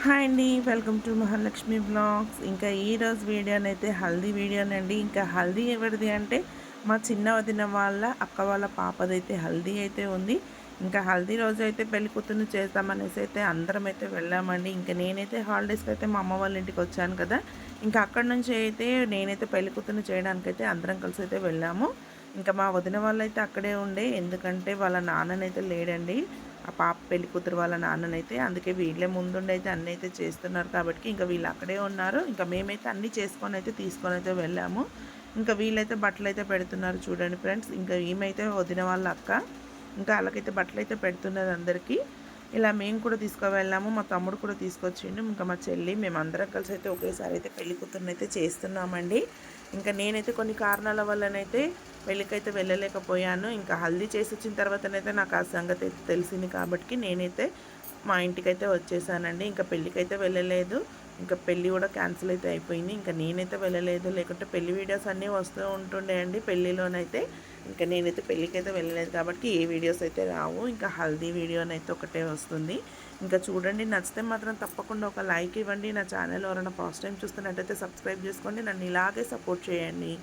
Hi అండి, welcome to Mahalakshmi blogs. ఇంకా ఈరోజు వీడియోనైతే హల్దీ వీడియోనండి. ఇంకా హల్దీ ఎవరిది అంటే మా చిన్న వదిన వాళ్ళ అక్క వాళ్ళ పాపదైతే హల్దీ అయితే ఉంది. ఇంకా హల్దీ రోజు అయితే పెళ్లి కూతుర్ని చేద్దామనేసి అయితే అందరం అయితే వెళ్ళామండి. ఇంకా నేనైతే హాలిడేస్కి అయితే మా అమ్మ వాళ్ళ ఇంటికి వచ్చాను కదా, ఇంకా అక్కడి నుంచి అయితే నేనైతే పెళ్లి కూతుర్ని చేయడానికైతే అందరం కలిసి అయితే వెళ్ళాము. ఇంకా మా వదిన వాళ్ళైతే అక్కడే ఉండే, ఎందుకంటే వాళ్ళ నాన్ననైతే లేడండి, ఆ పాప పెళ్లి కూతురు వాళ్ళ నాన్ననైతే. అందుకే వీళ్ళే ముందుండి అయితే అన్నీ అయితే చేస్తున్నారు కాబట్టి ఇంకా వీళ్ళు అక్కడే ఉన్నారు. ఇంకా మేమైతే అన్నీ చేసుకొని అయితే తీసుకొని అయితే వెళ్ళాము. ఇంకా వీళ్ళైతే బట్టలు అయితే పెడుతున్నారు చూడండి ఫ్రెండ్స్. ఇంకా ఈమెయితే వదిన వాళ్ళ అక్క, ఇంకా వాళ్ళకైతే బట్టలు అయితే పెడుతున్నారు అందరికీ. ఇలా మేము కూడా తీసుకువెళ్ళాము, మా తమ్ముడు కూడా తీసుకొచ్చిండు, ఇంకా మా చెల్లి, మేమందరం కలిసి అయితే ఒకేసారి అయితే పెళ్లి కూతురుని అయితే చేస్తున్నామండి. ఇంకా నేనైతే కొన్ని కారణాల వల్లనైతే పెళ్ళికైతే వెళ్ళలేకపోయాను. ఇంకా హల్దీ చేసి వచ్చిన తర్వాతనైతే నాకు ఆ సంగతి తెలిసింది కాబట్టి నేనైతే మా ఇంటికైతే వచ్చేసానండి. ఇంకా పెళ్ళికైతే వెళ్ళలేదు, ఇంకా పెళ్ళి కూడా క్యాన్సిల్ అయితే అయిపోయింది. ఇంకా నేనైతే వెళ్ళలేదు, లేకుంటే పెళ్లి వీడియోస్ అన్నీ వస్తూ ఉంటుండే అండి పెళ్ళిలోనైతే. ఇంకా నేనైతే పెళ్ళికైతే వెళ్ళలేదు కాబట్టి ఏ వీడియోస్ అయితే రావు, ఇంకా హల్దీ వీడియోనైతే ఒకటే వస్తుంది. ఇంకా చూడండి, నచ్చితే మాత్రం తప్పకుండా ఒక లైక్ ఇవ్వండి. నా ఛానల్ ఎవరైనా ఫస్ట్ టైం చూస్తున్నట్టయితే సబ్స్క్రైబ్ చేసుకోండి, నన్ను ఇలాగే సపోర్ట్ చేయండి.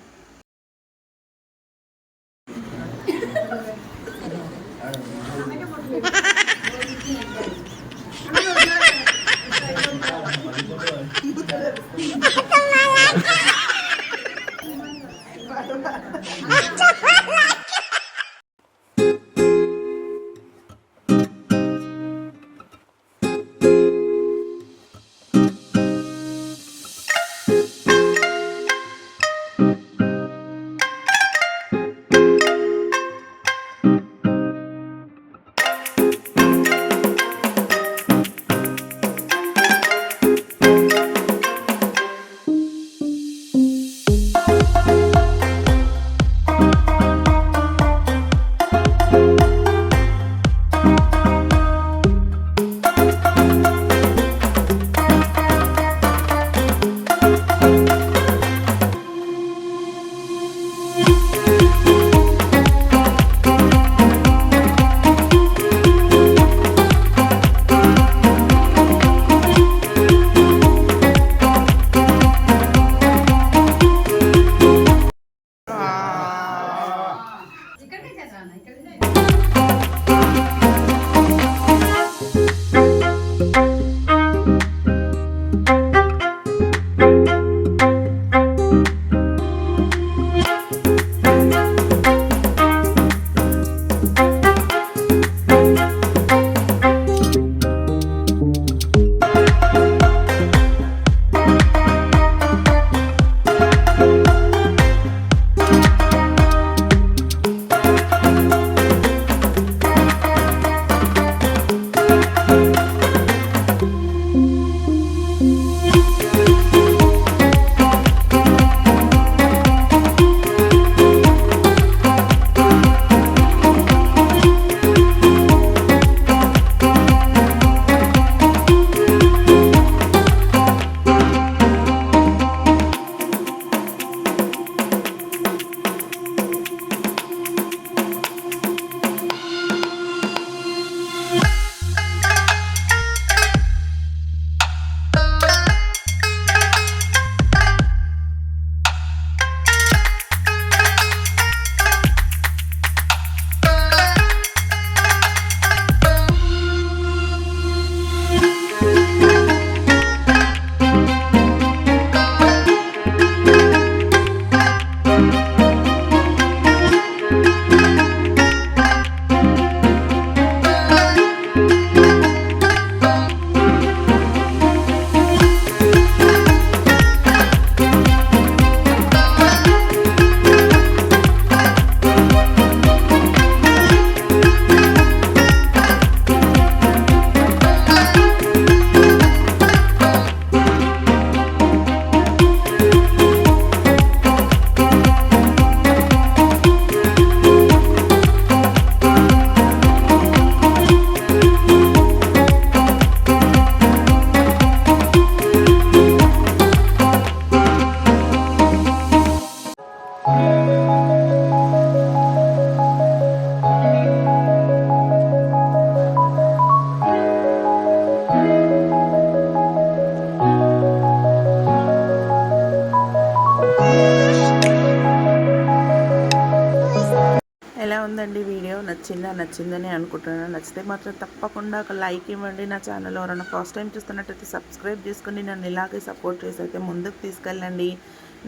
బాగుందండి వీడియో. నచ్చిందని అనుకుంటున్నాను. నచ్చితే మాత్రం తప్పకుండా ఒక లైక్ ఇవ్వండి. నా ఛానల్ ఎవరైనా ఫస్ట్ టైం చూస్తున్నట్టయితే సబ్స్క్రైబ్ చేసుకుని నన్ను ఇలాగే సపోర్ట్ చేసి అయితే ముందుకు తీసుకెళ్ళండి.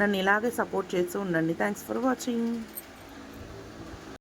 నన్ను ఇలాగే సపోర్ట్ చేస్తూ ఉండండి. Thanks for watching.